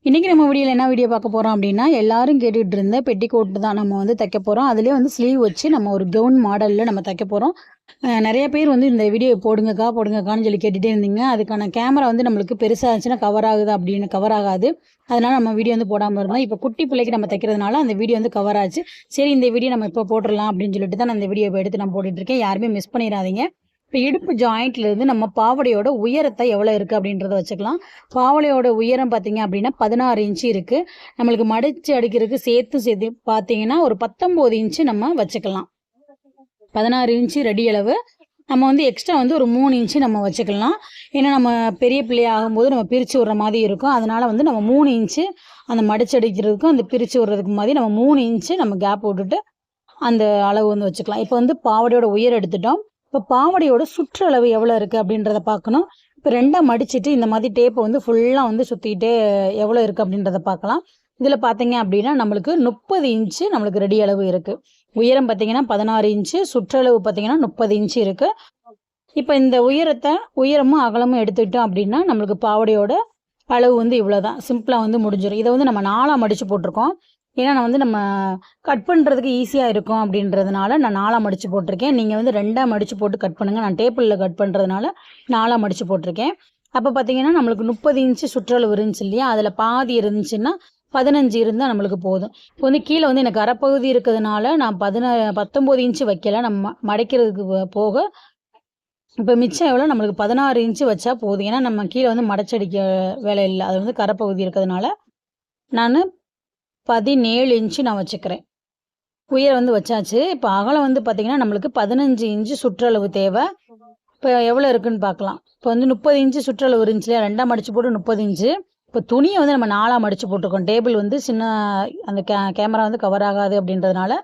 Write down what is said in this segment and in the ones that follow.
இன்றைக்கி நம்ம வீடியோவில் என்ன வீடியோ பார்க்க போகிறோம் அப்படின்னா, எல்லாரும் கேட்டுகிட்டு இருந்த பெட்டிக்கோட் தான் நம்ம வந்து தைக்க போகிறோம். அதிலே வந்து ஸ்லீவ் வச்சு நம்ம ஒரு கவுன் மாடலில் நம்ம தைக்க போகிறோம். நிறைய பேர் வந்து இந்த வீடியோ போடுங்கக்கான்னு சொல்லி கேட்டுகிட்டே இருந்தீங்க. அதுக்கான கேமரா வந்து நம்மளுக்கு பெருசாக இருந்துச்சுன்னா கவர் ஆகுது அப்படின்னு கவர் ஆகாது. அதனால் நம்ம வீடியோ வந்து போடாமல் இருந்தோம். இப்போ குட்டி பிள்ளைக்கு நம்ம தைக்கிறதுனால அந்த வீடியோ வந்து கவர் ஆச்சு. சரி, இந்த வீடியோ நம்ம இப்போ போட்டுடலாம் அப்படின்னு சொல்லிட்டு தான் நான் இந்த வீடியோ எடுத்து நான் போட்டுட்ருக்கேன். யாருமே மிஸ் பண்ணிடாதீங்க. இப்போ இடுப்பு ஜாயிண்ட்லேருந்து நம்ம பாவடையோட உயரத்தை எவ்வளோ இருக்குது அப்படின்றத வச்சுக்கலாம். பாவடையோட உயரம் பார்த்தீங்க அப்படின்னா 16 இன்ச்சு இருக்குது. நம்மளுக்கு மடித்து அடிக்கிறதுக்கு சேர்த்து பார்த்தீங்கன்னா ஒரு 19 இன்ச்சு நம்ம வச்சுக்கலாம். 16 இன்ச்சு ரெடி அளவு. நம்ம வந்து எக்ஸ்ட்ரா வந்து ஒரு 3 இன்ச்சு நம்ம வச்சுக்கலாம். ஏன்னா நம்ம பெரிய பிள்ளைய ஆகும்போது நம்ம பிரித்து விட்ற மாதிரி இருக்கும். அதனால் வந்து நம்ம 3 இன்ச்சு அந்த மடிச்சு அடிக்கிறதுக்கும் அந்த பிரித்து விட்றதுக்கு மாதிரி நம்ம 3 இன்ச்சு நம்ம கேப் விட்டுட்டு அந்த அளவு வந்து வச்சுக்கலாம். இப்போ வந்து பாவடையோட உயரம் எடுத்துட்டோம். இப்போ பாவடையோட சுற்றளவு எவ்வளோ இருக்குது அப்படின்றத பார்க்கணும். இப்போ 2ஆக மடிச்சுட்டு இந்த மாதிரி டேப்பை வந்து ஃபுல்லாக வந்து சுற்றிக்கிட்டே எவ்வளோ இருக்குது அப்படின்றத பார்க்கலாம். இதில் பார்த்தீங்க அப்படின்னா நம்மளுக்கு 30 இன்ச்சு நம்மளுக்கு ரெடி அளவு இருக்குது. உயரம் பார்த்தீங்கன்னா 16 இன்ச்சு, சுற்றளவு பார்த்தீங்கன்னா 30 இன்ச்சு இருக்குது. இப்போ இந்த உயரமும் அகலமும் எடுத்துக்கிட்டோம் அப்படின்னா நம்மளுக்கு பாவடையோட அளவு வந்து இவ்வளோ தான். சிம்பிளாக வந்து முடிஞ்சிடும். இதை வந்து நம்ம 4ஆக மடித்து போட்டிருக்கோம். ஏன்னா நான் வந்து நம்ம கட் பண்ணுறதுக்கு ஈஸியாக இருக்கும் அப்படின்றதுனால நான் 4ஆக மடித்து போட்டிருக்கேன். நீங்கள் வந்து 2ஆக மடித்து போட்டு கட் பண்ணுங்கள். நான் டேபிளில் கட் பண்ணுறதுனால 4ஆக மடித்து போட்டிருக்கேன். அப்போ பார்த்தீங்கன்னா நம்மளுக்கு 30 இன்ச்சு சுற்றளவு இருந்துச்சு இல்லையா, அதில் பாதி இருந்துச்சுன்னா 15 இருந்தால் நம்மளுக்கு போதும். இப்போ வந்து கீழே வந்து எனக்கு அரைப்பகுதி இருக்கிறதுனால நான் 19 இன்ச்சு வைக்கல. நம்ம மடைக்கிறதுக்கு போக இப்போ மிச்சம் எவ்வளோ நம்மளுக்கு 16 இன்ச்சு வச்சா போதும். ஏன்னா நம்ம கீழே வந்து மடைச்சடிக்க வேலை இல்லை. அது வந்து கரைப்பகுதி இருக்கிறதுனால நான் 17 இன்ச்சு நான் வச்சுக்கிறேன். உயரம் வந்து வச்சாச்சு. இப்போ அகலம் வந்து பார்த்திங்கன்னா நம்மளுக்கு 15 இன்ச்சு சுற்றளவு தேவை. இப்போ எவ்வளோ இருக்குதுன்னு பார்க்கலாம். இப்போ வந்து 30 இன்ச்சு சுற்றளவு இருந்துச்சு இல்லையா, 2ஆக மடித்து போட்டு 30 இன்ச்சு. இப்போ துணியை வந்து நம்ம 4ஆக மடித்து போட்டிருக்கோம். டேபிள் வந்து சின்ன அந்த கேமரா வந்து கவர் ஆகாது அப்படின்றதுனால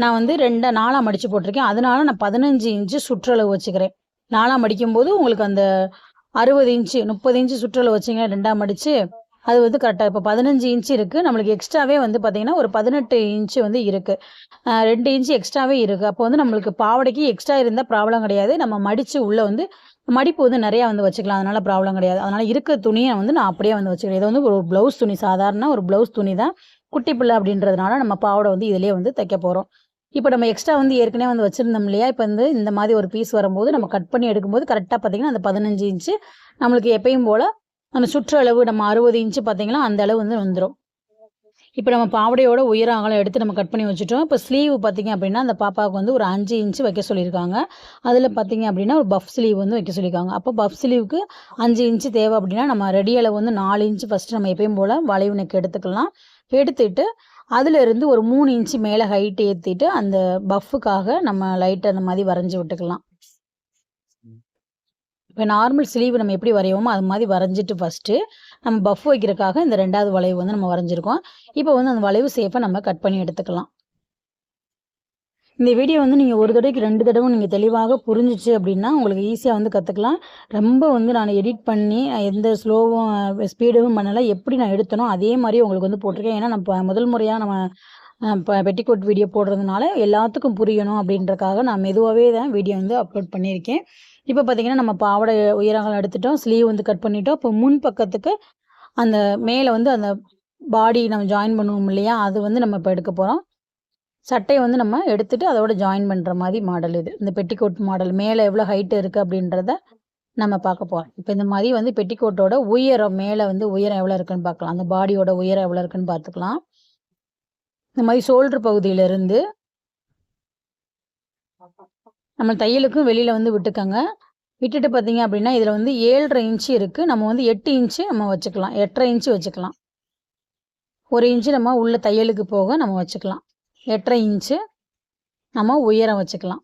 நான் வந்து 4ஆக மடித்து போட்டிருக்கேன். அதனால நான் 15 இன்ச்சு சுற்றளவு வச்சுக்கிறேன். 4ஆக மடிக்கும்போது உங்களுக்கு அந்த 60 இன்ச்சு 30 இன்ச்சு சுற்றளவு வச்சிங்கன்னா 2ஆக மடித்து அது வந்து கரெக்டாக இப்போ 15 இன்ச்சு இருக்குது. நம்மளுக்கு எக்ஸ்ட்ராவே வந்து பார்த்திங்கன்னா ஒரு 18 இன்ச்சு வந்து இருக்குது. 2 இன்ச்சு எக்ஸ்ட்ராவே இருக்குது. அப்போ வந்து நம்மளுக்கு பாவடைக்கு எக்ஸ்ட்ரா இருந்தால் ப்ராப்ளம் கிடையாது. நம்ம மடித்து உள்ளே வந்து மடிப்பு வந்து நிறையா வந்து வச்சுக்கலாம். அதனால் ப்ராப்ளம் கிடையாது. அதனால் இருக்கிற துணியை வந்து நான் அப்படியே வந்து வச்சுக்கிறேன். இது வந்து ஒரு ப்ளவுஸ் துணி, சாதாரண ஒரு ப்ளவுஸ் துணி தான். குட்டி பிள்ளை அப்படின்றதுனால நம்ம பாவடை வந்து இதிலே வந்து தைக்க போகிறோம். இப்போ நம்ம எக்ஸ்ட்ரா வந்து ஏற்கனவே வந்து வச்சுருந்தோம் இல்லையா, இப்போ வந்து இந்த மாதிரி ஒரு பீஸ் வரும்போது நம்ம கட் பண்ணி எடுக்கும்போது கரெக்டாக பார்த்திங்கன்னா அந்த 15 இன்ச்சு நம்மளுக்கு எப்பயும் போல் அந்த சுற்றளவு நம்ம 60 இன்ச்சு பார்த்திங்கன்னா அந்த அளவு வந்து வந்துடும். இப்போ நம்ம பாவடையோட உயரம் அகலம் எடுத்து நம்ம கட் பண்ணி வச்சுட்டோம். இப்போ ஸ்லீவ் பார்த்திங்க அப்படின்னா அந்த பாப்பாவுக்கு வந்து ஒரு 5 இன்ச்சு வைக்க சொல்லியிருக்காங்க. அதில் பார்த்திங்க அப்படின்னா ஒரு பஃப் ஸ்லீவ் வந்து வைக்க சொல்லியிருக்காங்க. அப்போ பஃப் ஸ்லீவுக்கு 5 இன்ச்சு தேவை அப்படின்னா நம்ம ரெடி அளவு வந்து 4 இன்ச்சு ஃபஸ்ட்டு நம்ம எப்பயும் போல் வளைவு நெக் எடுத்துக்கலாம். எடுத்துட்டு அதிலிருந்து ஒரு 3 இன்ச்சு மேலே ஹைட் ஏற்றிட்டு அந்த பஃப்புக்காக நம்ம லைட்டாக அந்த மாதிரி வரைஞ்சி விட்டுக்கலாம். இப்போ நார்மல் ஸ்லீவ் நம்ம எப்படி வரைவோமோ அது மாதிரி வரைஞ்சிட்டு ஃபஸ்ட்டு நம்ம பஃப் வைக்கிறதுக்காக இந்த 2வது வளைவு வந்து நம்ம வரைஞ்சிருக்கோம். இப்போ வந்து அந்த வளைவு ஷேப்பை நம்ம கட் பண்ணி எடுத்துக்கலாம். இந்த வீடியோ வந்து நீங்கள் ஒரு தடவைக்கு 2 தடவை நீங்கள் தெளிவாக புரிஞ்சிச்சு அப்படின்னா உங்களுக்கு ஈஸியாக வந்து கற்றுக்கலாம். ரொம்ப வந்து நான் எடிட் பண்ணி எந்த ஸ்லோவும் ஸ்பீடும் பண்ணலை. எப்படி நான் எடுத்தனோ அதே மாதிரி உங்களுக்கு வந்து போட்டிருக்கேன். ஏன்னா நம்ம முதல் முறையாக நம்ம இப்போ பெட்டிக்கோட் வீடியோ போடுறதுனால எல்லாத்துக்கும் புரியணும் அப்படின்றக்காக நான் மெதுவாகவே தான் வீடியோ வந்து அப்லோட் பண்ணியிருக்கேன். இப்போ பார்த்திங்கன்னா நம்ம பாவாடை உயரங்கள் எடுத்துட்டோம். ஸ்லீவ் வந்து கட் பண்ணிட்டோம். இப்போ முன் பக்கத்துக்கு அந்த மேலே வந்து அந்த பாடி நம்ம ஜாயின் பண்ணுவோம் இல்லையா, அது வந்து நம்ம இப்போ எடுக்க போகிறோம். சட்டையை வந்து நம்ம எடுத்துகிட்டு அதோட ஜாயின் பண்ணுற மாதிரி மாடல் இது. இந்த பெட்டிக்கோட் மாடல் மேலே எவ்வளோ ஹைட்டு இருக்குது அப்படின்றத நம்ம பார்க்க போகிறோம். இப்போ இந்த மாதிரி வந்து பெட்டிக்கோட்டோட உயரம் மேலே வந்து உயரம் எவ்வளோ இருக்குன்னு பார்க்கலாம். அந்த பாடியோட உயரம் எவ்வளோ இருக்குன்னு பார்த்துக்கலாம். இந்த மாதிரி ஷோல்டர் பகுதியிலேருந்து நம்ம தையலுக்கும் வெளியில் வந்து விட்டுக்கோங்க. விட்டுட்டு பார்த்தீங்க அப்படின்னா இதில் வந்து 7.5 இன்ச்சு இருக்குது. நம்ம வந்து 8 இன்ச்சு நம்ம வச்சுக்கலாம். 8.5 இன்ச்சு வச்சுக்கலாம். 1 இன்ச்சு நம்ம உள்ள தையலுக்கு போக நம்ம வச்சுக்கலாம். 8.5 இன்ச்சு நம்ம உயரம் வச்சுக்கலாம்.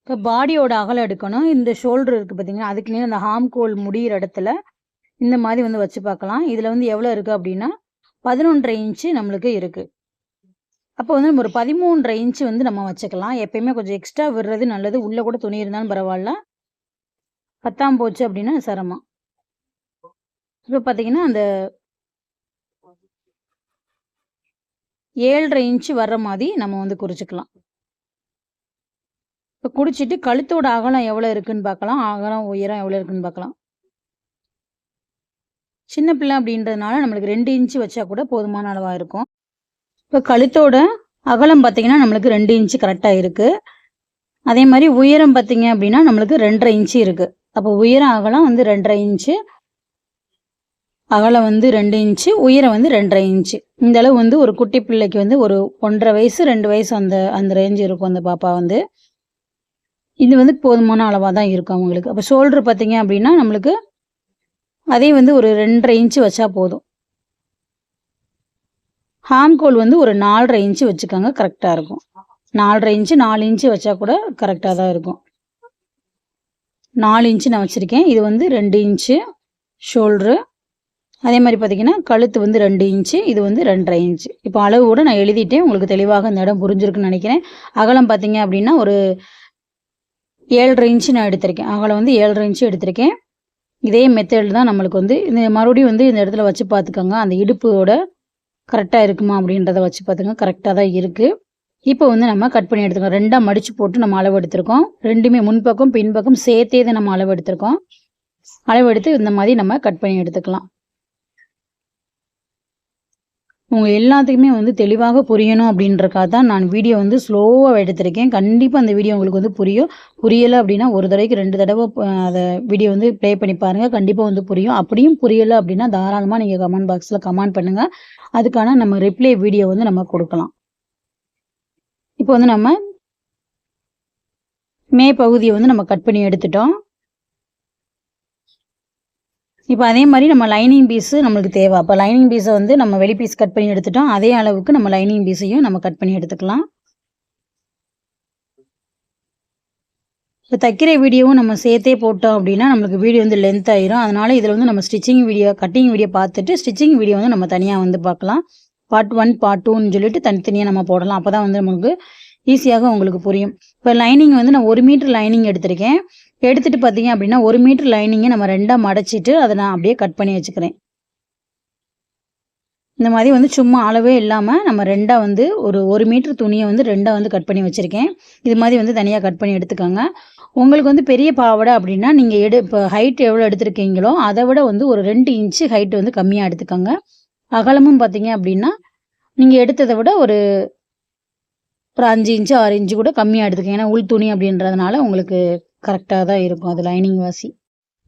இப்போ பாடியோட அகலம் எடுக்கணும். இந்த ஷோல்டர் இருக்குது பார்த்தீங்கன்னா, அதுக்குன்னே அந்த ஹாம்கோல் முடிகிற இடத்துல இந்த மாதிரி வந்து வச்சு பார்க்கலாம். இதில் வந்து எவ்வளோ இருக்குது அப்படின்னா 11.5 இன்ச்சு நம்மளுக்கு இருக்குது. அப்போ வந்து நம்ம ஒரு 13.5 இன்ச்சு வந்து நம்ம வச்சுக்கலாம். எப்பயுமே கொஞ்சம் எக்ஸ்ட்ரா விடுறது நல்லது. உள்ளே கூட துணி இருந்தாலும் பரவாயில்ல. 10ஆம் போச்சு அப்படின்னா சிரமம். இப்போ பார்த்தீங்கன்னா அந்த 7.5 இன்ச்சு வர்ற மாதிரி நம்ம வந்து குறிச்சிக்கலாம். இப்போ குடிச்சிட்டு கழுத்தோட அகலம் எவ்வளோ இருக்குன்னு பார்க்கலாம், அகலம் உயரம் எவ்வளோ இருக்குன்னு பார்க்கலாம். சின்ன பிள்ளை அப்படின்றதுனால நம்மளுக்கு 2 இன்ச்சு வச்சா கூட போதுமான அளவாக இருக்கும். இப்போ கழுத்தோட அகலம் பார்த்தீங்கன்னா நம்மளுக்கு 2 இன்ச்சு கரெக்டாக இருக்குது. அதே மாதிரி உயரம் பார்த்தீங்க அப்படின்னா நம்மளுக்கு 2.5 இன்ச்சு இருக்குது. அப்போ உயரம் அகலம் வந்து 2.5 இன்ச்சு, அகலம் வந்து 2 இன்ச்சு, உயரம் வந்து 2.5 இன்ச்சு. இந்த அளவு வந்து ஒரு குட்டி பிள்ளைக்கு வந்து ஒரு 1.5 வயசு 2 வயசு அந்த அந்த ரேஞ்ச் இருக்கும் அந்த பாப்பா வந்து. இது வந்து போதுமான அளவாக தான் இருக்கும் அவங்களுக்கு. அப்போ ஷோல்டர் பார்த்தீங்க அப்படின்னா நம்மளுக்கு அதே வந்து ஒரு 2.5 இன்ச்சு வச்சா போதும். ஹாம்கோல் வந்து ஒரு 4.5 இன்ச்சு வச்சுக்கோங்க, கரெக்டாக இருக்கும். 4.5 இன்ச்சு 4 இன்ச்சு வச்சா கூட கரெக்டாக தான் இருக்கும். 4 இன்ச்சு நான் வச்சுருக்கேன். இது வந்து 2 இன்ச்சு ஷோல்ட்ரு. அதே மாதிரி பார்த்தீங்கன்னா கழுத்து வந்து 2 இன்ச்சு, இது வந்து 2.5 இன்ச்சு. இப்போ அளவு கூட நான் எழுதிட்டேன், உங்களுக்கு தெளிவாக இந்த இடம் புரிஞ்சிருக்குன்னு நினைக்கிறேன். அகலம் பார்த்தீங்க அப்படின்னா ஒரு 7.5 இன்ச்சு நான் எடுத்திருக்கேன். அகலம் வந்து 7.5 இன்ச்சு எடுத்திருக்கேன். இதே மெத்தடில் தான் நம்மளுக்கு வந்து இந்த மறுபடியும் வந்து இந்த இடத்துல வச்சு பார்த்துக்கோங்க, அந்த இடுப்போட கரெக்டாக இருக்குமா அப்படின்றத வச்சு பார்த்துங்க, கரெக்டாக தான் இருக்குது. இப்போ வந்து நம்ம கட் பண்ணி எடுத்துக்கோம். 2ஆக மடித்து போட்டு நம்ம அளவு எடுத்திருக்கோம். ரெண்டுமே முன்பக்கம் பின்பக்கம் சேர்த்தே தான் நம்ம அளவு எடுத்திருக்கோம். அளவு எடுத்து இந்த மாதிரி நம்ம கட் பண்ணி எடுத்துக்கலாம். உங்கள் எல்லாத்துக்குமே வந்து தெளிவாக புரியணும் அப்படின்றக்காக தான் நான் வீடியோ வந்து ஸ்லோவாக எடுத்திருக்கேன். கண்டிப்பாக அந்த வீடியோ உங்களுக்கு வந்து புரியும். புரியலை அப்படின்னா ஒரு தடவைக்கு 2 தடவை அதை வீடியோ வந்து ப்ளே பண்ணி பாருங்கள், கண்டிப்பாக வந்து புரியும். அப்படியும் புரியலை அப்படின்னா தாராளமாக நீங்கள் கமெண்ட் பாக்ஸில் கமெண்ட் பண்ணுங்கள். அதுக்கான நம்ம ரிப்ளை வீடியோ வந்து நம்ம கொடுக்கலாம். இப்போ வந்து நம்ம மே பகுதியை வந்து நம்ம கட் பண்ணி எடுத்துட்டோம். இப்போ அதே மாதிரி நம்ம லைனிங் பீஸு நம்மளுக்கு தேவை. அப்போ லைனிங் பீஸை வந்து நம்ம வெளி பீஸ் கட் பண்ணி எடுத்துட்டோம். அதே அளவுக்கு நம்ம லைனிங் பீஸையும் நம்ம கட் பண்ணி எடுத்துக்கலாம். இப்போ தைக்கிற வீடியோவும் நம்ம சேர்த்தே போட்டோம் அப்படின்னா நம்மளுக்கு வீடியோ வந்து லென்த் ஆயிரும். அதனால் இதில் வந்து நம்ம ஸ்டிச்சிங் வீடியோ கட்டிங் வீடியோ பார்த்துட்டு ஸ்டிச்சிங் வீடியோ வந்து நம்ம தனியாக வந்து பார்க்கலாம். பார்ட் 1 பார்ட் 2ன்னு சொல்லிட்டு தனித்தனியாக நம்ம போடலாம். அப்போ தான் வந்து நமக்கு ஈஸியாக உங்களுக்கு புரியும். இப்போ லைனிங் வந்து நான் 1 மீட்டர் லைனிங் எடுத்திருக்கேன். எடுத்துகிட்டு பார்த்தீங்க அப்படின்னா 1 மீட்டர் லைனிங்கை நம்ம 2ஆக மடைச்சிட்டு அதை நான் அப்படியே கட் பண்ணி வச்சுக்கிறேன். இந்த மாதிரி வந்து சும்மா அளவே இல்லாமல் நம்ம 2ஆக வந்து ஒரு 1 மீட்டர் துணியை வந்து 2ஆக வந்து கட் பண்ணி வச்சுருக்கேன். இது மாதிரி வந்து தனியாக கட் பண்ணி எடுத்துக்கோங்க. உங்களுக்கு வந்து பெரிய பாவாடை அப்படின்னா நீங்கள் இப்போ ஹைட் எவ்வளோ எடுத்துருக்கீங்களோ அதை விட வந்து ஒரு 2 இன்ச்சு ஹைட்டு வந்து கம்மியாக எடுத்துக்கோங்க. அகலமும் பார்த்தீங்க அப்படின்னா நீங்கள் எடுத்ததை விட ஒரு 5 இன்ச்சு 6 இன்ச்சு கூட கம்மியாக எடுத்துக்கோங்க. ஏன்னா உள் துணி அப்படின்றதுனால உங்களுக்கு கரெக்டாக தான் இருக்கும் அது லைனிங் வாசி.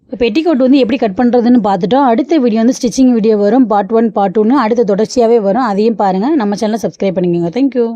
இப்போ பெட்டிக்கோட் வந்து எப்படி கட் பண்ணுறதுன்னு பார்த்துட்டோம். அடுத்த வீடியோ வந்து ஸ்டிச்சிங் வீடியோ வரும். பார்ட் 1 பார்ட் 2ன்னு அடுத்த தொடர்ச்சியாகவே வரும். அதையும் பாருங்கள். நம்ம சேனலை சப்ஸ்கிரைப் பண்ணிக்கோங்க. தேங்க்யூ.